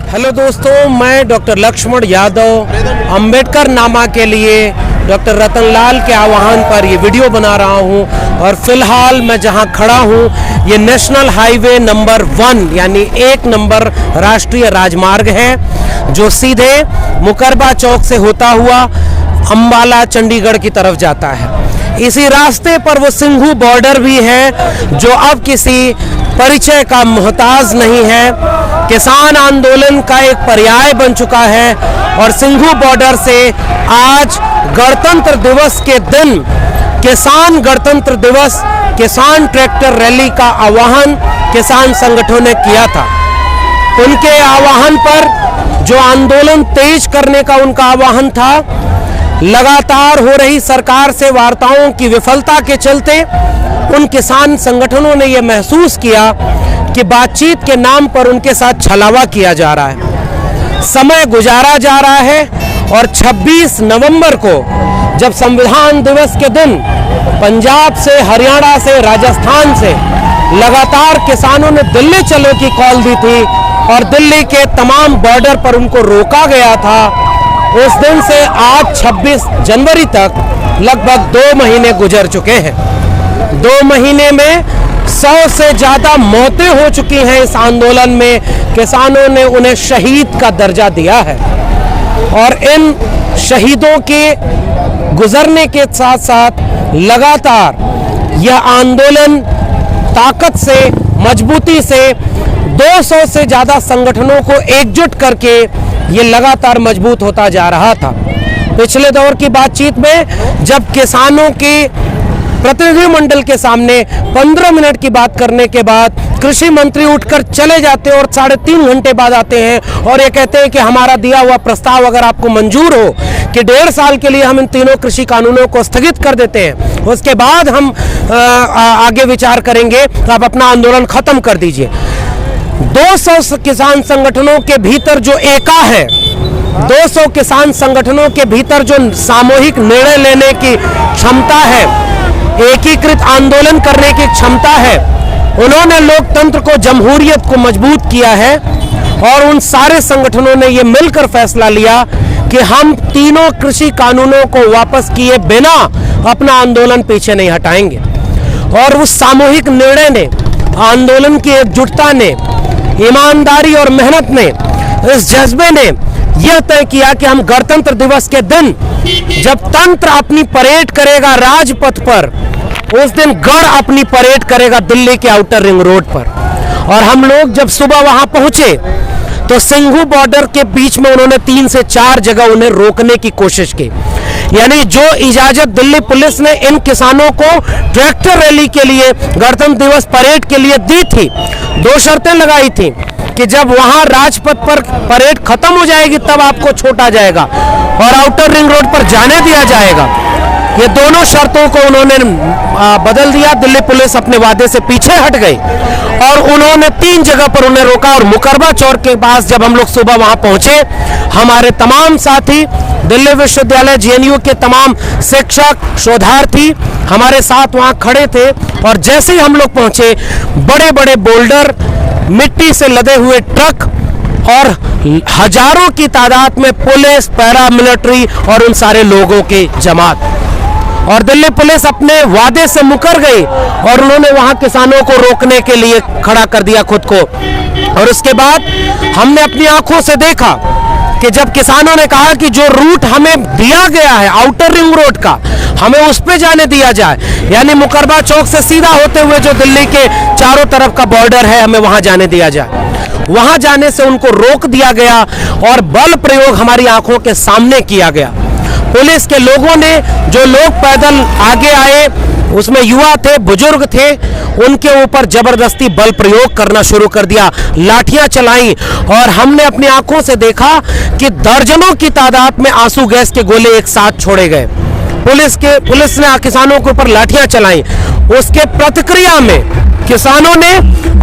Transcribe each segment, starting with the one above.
Hello दोस्तों, मैं doctor Lakshman Yadav Ambedkar नामा के लिए डॉक्टर रतनलाल के आह्वान पर ये वीडियो बना रहा हूँ। और फिलहाल मैं जहाँ खड़ा हूँ ये नेशनल हाईवे नंबर 1 यानी 1 नंबर राष्ट्रीय राजमार्ग है जो सीधे मुकरबा चौक से होता हुआ अंबाला चंडीगढ़ की तरफ जाता है। इसी रास्ते पर वो सिंघू बॉर्डर भी है जो अब किसी परिचय का मोहताज नहीं है। किसान आंदोलन का एक पर्याय बन चुका है और सिंघू बॉर्डर से आज गणतंत्र दिवस के दिन किसान गणतंत्र दिवस किसान ट्रैक्टर रैली का आह्वान किसान संगठनों ने किया था। उनके आह्वान पर जो आंदोलन तेज करने का उनका आह्वान था, लगातार हो रही सरकार से वार्ताओं की विफलता के चलते उन किसान संगठनों ने यह महसूस किया कि बातचीत के नाम पर उनके साथ छलावा किया जा रहा है, समय गुजारा जा रहा है। और 26 नवंबर को जब संविधान दिवस के दिन पंजाब से, हरियाणा से, राजस्थान से लगातार किसानों ने दिल्ली चलो की कॉल दी थी और दिल्ली के तमाम बॉर्डर पर उनको रोका गया था, उस दिन से आज 26 जनवरी तक लगभग 2 महीने गुजर चुके हैं। 2 महीने में 100 से ज्यादा मौतें हो चुकी हैं। इस आंदोलन में किसानों ने उन्हें शहीद का दर्जा दिया है और इन शहीदों के गुजरने के साथ साथ लगातार यह आंदोलन ताकत से, मजबूती से 200 से ज्यादा संगठनों को एकजुट करके ये लगातार मजबूत होता जा रहा था। पिछले दौर की बातचीत में जब किसानों के प्रतिनिधिमंडल के सामने 15 मिनट की बात करने के बाद कृषि मंत्री उठकर चले जाते और 3.5 घंटे बाद आते हैं और ये कहते हैं कि हमारा दिया हुआ प्रस्ताव अगर आपको मंजूर हो कि 1.5 साल के लिए हम इन तीनों कृषि कानूनों को स्थगित कर देते हैं, उसके बाद हम आगे विचार करेंगे, तो आप अपना आंदोलन खत्म कर दीजिए। 200 किसान संगठनों के भीतर जो एका है, 200 किसान संगठनों के भीतर जो सामूहिक निर्णय लेने की क्षमता है, एकीकृत आंदोलन करने की क्षमता है, उन्होंने लोकतंत्र को, जमहूरियत को मजबूत किया है। और उन सारे संगठनों ने यह मिलकर फैसला लिया कि हम तीनों कृषि कानूनों को वापस किए बिना अपना आंदोलन पीछे नहीं हटाएंगे। और उस सामूहिक निर्णय ने, आंदोलन की एकजुटता ने, ईमानदारी और मेहनत ने, इस जज्बे ने यह तय किया कि हम गणतंत्र दिवस के दिन जब तंत्र अपनी परेड करेगा राजपथ पर, उस दिन गण अपनी परेड करेगा दिल्ली के आउटर रिंग रोड पर। और हम लोग जब सुबह वहां पहुंचे तो सिंघू बॉर्डर के बीच में उन्होंने 3 से 4 जगह उन्हें रोकने की कोशिश की। यानी जो इजाजत दिल्ली पुलिस ने इन किसानों को ट्रैक्टर रैली के लिए, गणतंत्र दिवस परेड के लिए दी थी, 2 शर्तें लगाई थी कि जब वहां राजपथ पर परेड खत्म हो जाएगी तब आपको छोड़ा जाएगा और आउटर रिंग रोड पर जाने दिया जाएगा। ये दोनों शर्तों को उन्होंने बदल दिया। दिल्ली पुलिस अपने वादे से पीछे हट गई और उन्होंने 3 जगह पर उन्हें रोका। और मुकरबा चौक के पास जब हम लोग सुबह वहां पहुंचे, हमारे तमाम साथी, दिल्ली विश्वविद्यालय JNU के तमाम शिक्षक, शोधार्थी हमारे साथ वहां खड़े थे। और जैसे ही हम लोग पहुंचे, बड़े बड़े बोल्डर, मिट्टी से लदे हुए ट्रक और हजारों की तादाद में पुलिस, पैरामिलिट्री और उन सारे लोगों की जमात। और दिल्ली पुलिस अपने वादे से मुकर गई और उन्होंने वहां किसानों को रोकने के लिए खड़ा कर दिया खुद को। और उसके बाद हमने अपनी आंखों से देखा कि जब किसानों ने कहा कि जो रूट हमें दिया गया है आउटर रिंग रोड का, हमें उस पे जाने दिया जाए, यानी मुकरबा चौक से सीधा होते हुए जो दिल्ली के चारों तरफ का बॉर्डर है, हमें वहां जाने दिया जाए। वहां जाने से उनको रोक दिया गया और बल प्रयोग हमारी आंखों के सामने किया गया। पुलिस के लोगों ने, जो लोग पैदल आगे आए उसमें युवा थे, बुजुर्ग थे, उनके ऊपर जबरदस्ती बल प्रयोग करना शुरू कर दिया, लाठियां चलाई। और हमने अपनी आंखों से देखा कि दर्जनों की तादाद में आंसू गैस के गोले एक साथ छोड़े गए। पुलिस ने किसानों के ऊपर लाठियां चलाई। उसके प्रतिक्रिया में किसानों ने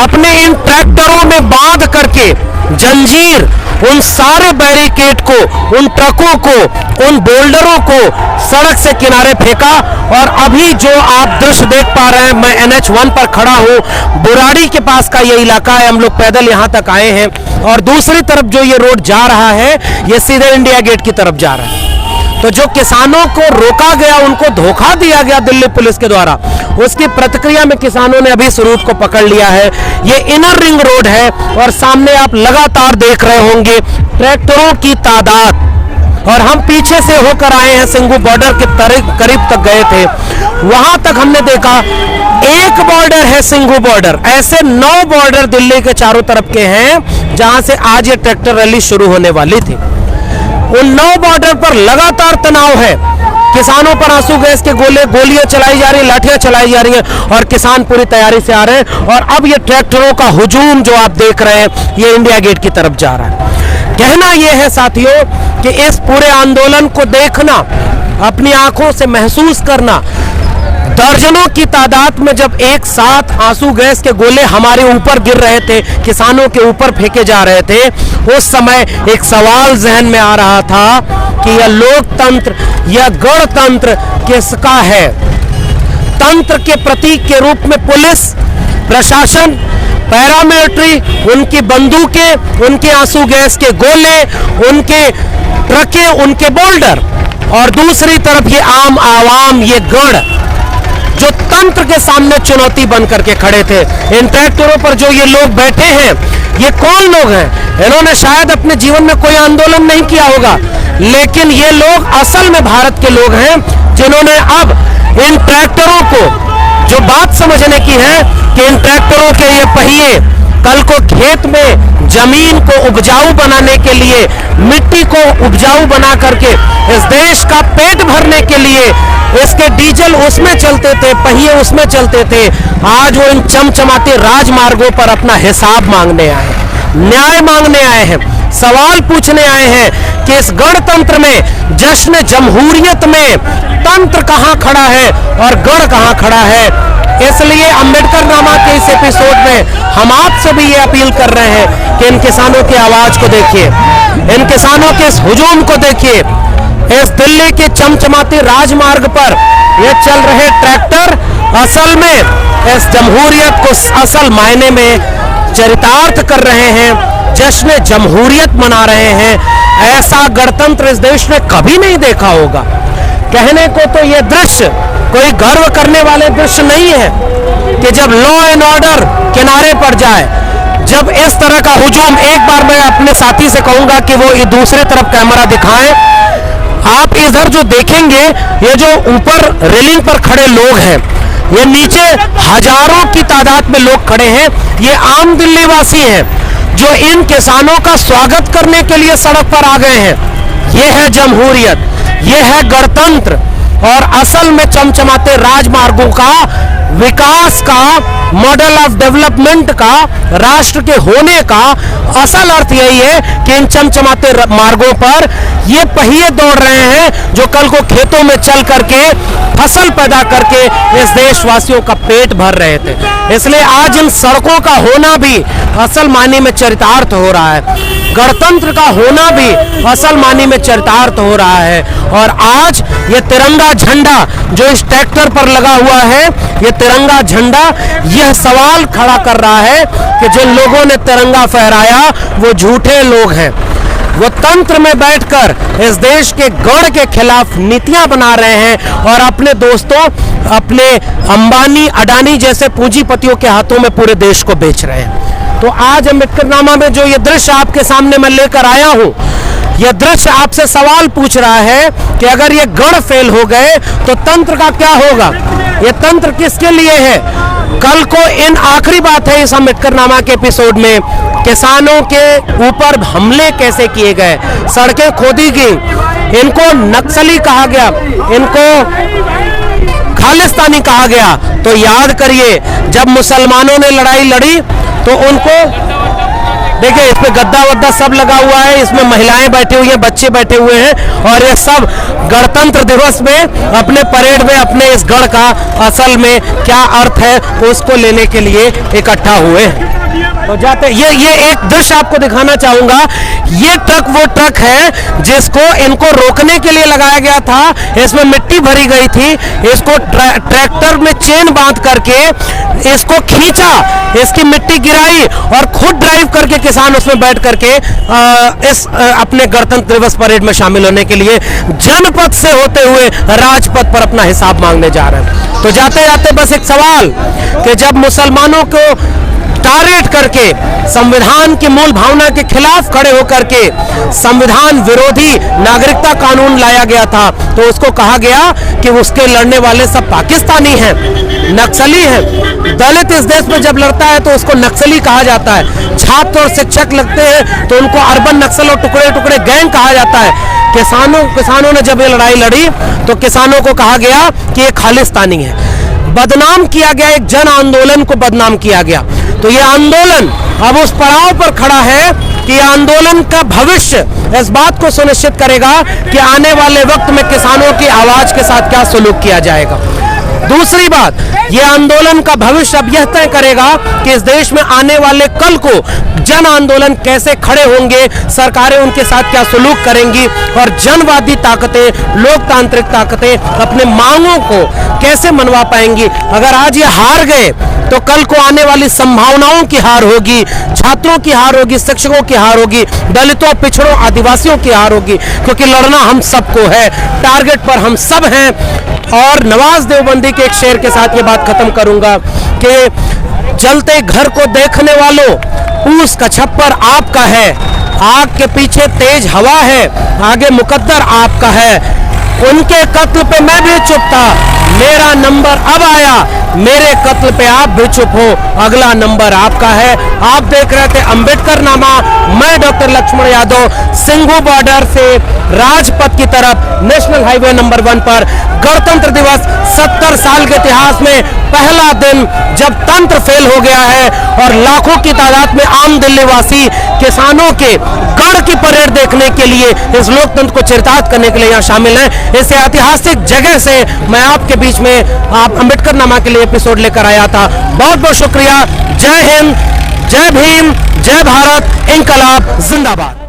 अपने इन ट्रैक्टरों में बांध करके जंजीर, उन सारे बैरिकेड को, उन ट्रकों को, उन बोल्डरों को सड़क से किनारे फेंका। और अभी जो आप दृश्य देख पा रहे हैं, मैं NH1 पर खड़ा हूं, बुराड़ी के पास का ये इलाका है। हम लोग पैदल यहां तक आए हैं और दूसरी तरफ जो ये रोड जा रहा है, ये सीधे इंडिया गेट की तरफ जा रहा है। तो जो किसानों को रोका गया, उनको धोखा दिया गया दिल्ली पुलिस के द्वारा, उसकी प्रतिक्रिया में किसानों ने अभी इस रूट को पकड़ लिया है। ये इनर रिंग रोड है और सामने आप लगातार देख रहे होंगे ट्रैक्टरों की तादाद। और हम पीछे से होकर आए हैं, सिंघू बॉर्डर के करीब तक गए थे, वहां तक हमने देखा एक बॉर्डर है सिंघू बॉर्डर। ऐसे 9 बॉर्डर दिल्ली के चारों तरफ के हैं जहां से आज ये ट्रैक्टर रैली शुरू होने वाली थी। उन 9 बॉर्डर पर लगातार तनाव है। किसानों पर आंसू गैस के गोलियां चलाई जा रही, लाठियां चलाई जा रही हैं और किसान पूरी तैयारी से आ रहे हैं। और अब ये ट्रैक्टरों का हुजूम जो आप देख रहे हैं, ये इंडिया गेट की तरफ जा रहा है। कहना यह है साथियों कि इस पूरे आंदोलन को देखना, अपनी आंखों से महसूस करना, दर्जनों की तादाद में जब एक साथ आंसू गैस के गोले हमारे ऊपर गिर रहे थे, किसानों के ऊपर फेंके जा रहे थे, उस समय एक सवाल जहन में आ रहा था कि यह लोकतंत्र, यह गणतंत्र किसका है। तंत्र के प्रतीक के रूप में पुलिस प्रशासन, पैरामिलिट्री, उनकी बंदूकें, उनके आंसू गैस के गोले, उनके ट्रकें, उनके बोल्डर, और दूसरी तरफ ये आम आवाम, ये गण जो तंत्र के सामने चुनौती बन करके खड़े थे। इन ट्रैक्टरों पर जो ये लोग बैठे हैं, ये कौन लोग हैं? इन्होंने शायद अपने जीवन में कोई आंदोलन नहीं किया होगा, लेकिन ये लोग असल में भारत के लोग हैं, जिन्होंने अब इन ट्रैक्टरों को, जो बात समझने की है कि इन ट्रैक्टरों के ये पहिए कल को खेत में जमीन को उपजाऊ बनाने के लिए, मिट्टी को उपजाऊ बना करके इस देश का पेट भरने के लिए, इसके डीजल उसमें चलते थे, पहिए उसमें चलते थे। आज वो इन चमचमाते राजमार्गों पर अपना हिसाब मांगने आए हैं, न्याय मांगने आए हैं, सवाल पूछने आए हैं कि इस गणतंत्र में, जश्न जमहूरियत में तंत्र कहां खड़ा है और गण कहां खड़ा है। इसलिए अंबेडकर नामा के इस एपिसोड में हम आपसे भी ये अपील कर रहे हैं कि इन किसानों की आवाज को देखिए, इन किसानों के इस हुजूम को देखिए। इस दिल्ली के चमचमाते राजमार्ग पर ये चल रहे ट्रैक्टर असल में इस जमहूरियत को असल मायने में चरितार्थ कर रहे हैं, जश्न जमहूरियत मना रहे हैं। ऐसा गणतंत्र इस देश ने कभी नहीं देखा होगा। कहने को तो ये दृश्य कोई गर्व करने वाले दृश्य नहीं है कि जब लॉ एंड ऑर्डर किनारे पर जाए, जब इस तरह का हुजूम, एक बार मैं अपने साथी से कहूंगा कि वो ये दूसरे तरफ कैमरा दिखाएं। आप इधर जो देखेंगे, ये जो ऊपर रेलिंग पर खड़े लोग हैं, ये नीचे हजारों की तादाद में लोग खड़े हैं। ये आम दिल्ली वासी हैं जो इन किसानों का स्वागत करने के लिए सड़क पर आ गए हैं। ये है जमहूरियत, ये है गणतंत्र। और असल में चमचमाते राजमार्गों का, विकास का, मॉडल ऑफ डेवलपमेंट का, राष्ट्र के होने का असल अर्थ यही है कि इन चमचमाते मार्गों पर ये पहिए दौड़ रहे हैं जो कल को खेतों में चल करके फसल पैदा करके इस देशवासियों का पेट भर रहे थे। इसलिए आज इन सड़कों का होना भी असल मायने में चरितार्थ हो रहा है, गणतंत्र का होना भी असल मायने में चरितार्थ हो रहा है। और आज ये तिरंगा झंडा जो इस ट्रैक्टर पर लगा हुआ है, ये तिरंगा झंडा यह सवाल खड़ा कर रहा है कि जिन लोगों ने तिरंगा फहराया वो झूठे लोग हैं। वो तंत्र में बैठकर इस देश के गढ़ के खिलाफ नीतियां बना रहे हैं और अपने दोस्तों, अपने अंबानी, अडानी जैसे पूंजीपतियों के हाथों में पूरे देश को बेच रहे हैं। तो आज अम्बेडकर नामा में जो ये दृश्य आपके सामने मैं लेकर आया हूं, यह दृश्य आपसे सवाल पूछ रहा है कि अगर ये गढ़ फेल हो गए तो तंत्र का क्या होगा। ये तंत्र किसके लिए है? कल को इन आखिरी बात है इस अम्बेडकर नामा के एपिसोड में, किसानों के ऊपर हमले कैसे किए गए, सड़कें खोदी गई, इनको नक्सली कहा गया, इनको खालिस्तानी कहा गया। तो याद करिए, जब मुसलमानों ने लड़ाई लड़ी तो उनको देखिए इस पे गद्दा वद्दा सब लगा हुआ है, इसमें महिलाएं बैठी हुई हैं, बच्चे बैठे हुए हैं और ये सब गणतंत्र दिवस में अपने परेड में अपने इस गढ़ का असल में क्या अर्थ है उसको लेने के लिए इकट्ठा हुए हैं। तो जाते ये एक दृश्य आपको दिखाना चाहूंगा। ये ट्रक वो ट्रक है जिसको इनको रोकने के लिए लगाया गया था, इसमें मिट्टी भरी गई थी, इसको ट्रैक्टर में चेन बांध करके इसको खींचा, इसकी मिट्टी गिराई और खुद ड्राइव करके किसान उसमें बैठ करके इस अपने गणतंत्र दिवस परेड में शामिल होने के लिए जनपद से होते हुए राजपथ पर अपना हिसाब मांगने जा रहे हैं। तो जाते जाते बस एक सवाल कि जब मुसलमानों को टारगेट करके संविधान की मूल भावना के खिलाफ खड़े होकर के संविधान विरोधी नागरिकता कानून लाया गया था, तो उसको कहा गया कि उसके लड़ने वाले सब पाकिस्तानी हैं, नक्सली हैं। दलित इस देश में जब लड़ता है तो उसको नक्सली कहा जाता है, छात्र और शिक्षक लगते हैं तो उनको अर्बन नक्सल और टुकड़े टुकड़े गैंग कहा जाता है। किसानों ने जब ये लड़ाई लड़ी तो किसानों को कहा गया कि ये खालिस्तानी है, बदनाम किया गया, एक जन आंदोलन को बदनाम किया गया। तो ये आंदोलन अब उस पड़ाव पर खड़ा है कि आंदोलन का भविष्य इस बात को सुनिश्चित करेगा कि आने वाले वक्त में किसानों की आवाज के साथ क्या सलूक किया जाएगा। दूसरी बात, यह आंदोलन का भविष्य अब यह तय करेगा कि इस देश में आने वाले कल को जन आंदोलन कैसे खड़े होंगे, सरकारें उनके साथ क्या सलूक करेंगी और जनवादी ताकतें, लोकतांत्रिक ताकतें अपने मांगों को कैसे मनवा पाएंगी। अगर आज ये हार गए तो कल को आने वाली संभावनाओं की हार होगी, छात्रों की हार होगी, शिक्षकों की हार होगी, दलितों, पिछड़ों, आदिवासियों की हार होगी, क्योंकि लड़ना हम सबको है, टारगेट पर हम सब हैं। और नवाज देवबंदी के एक शेर के साथ ये बात खत्म करूंगा कि जलते घर को देखने वालों, पूस का छप्पर आपका है, आग के पीछे तेज हवा है, आगे मुकद्दर आपका है। उनके कत्ल पे मैं भी चुप था, मेरा नंबर अब आया, मेरे कत्ल पे आप भी चुप हो, अगला नंबर आपका है। आप देख रहे थे अंबेडकर नामा, मैं डॉक्टर लक्ष्मण यादव, सिंघू बॉर्डर से राजपथ की तरफ नेशनल हाईवे नंबर 1 पर गणतंत्र दिवस 70 साल के इतिहास में पहला दिन जब तंत्र फेल हो गया है और लाखों की तादाद में आम दिल्ली वासी किसानों के गढ़ की परेड देखने के लिए, इस लोकतंत्र को चरितार्थ करने के लिए यहाँ शामिल हैं। इस ऐतिहासिक जगह से मैं आपके बीच में आप अंबेडकर नामा के लिए एपिसोड लेकर आया था। बहुत बहुत शुक्रिया। जय हिंद, जय भीम, जय भारत, इंकलाब जिंदाबाद।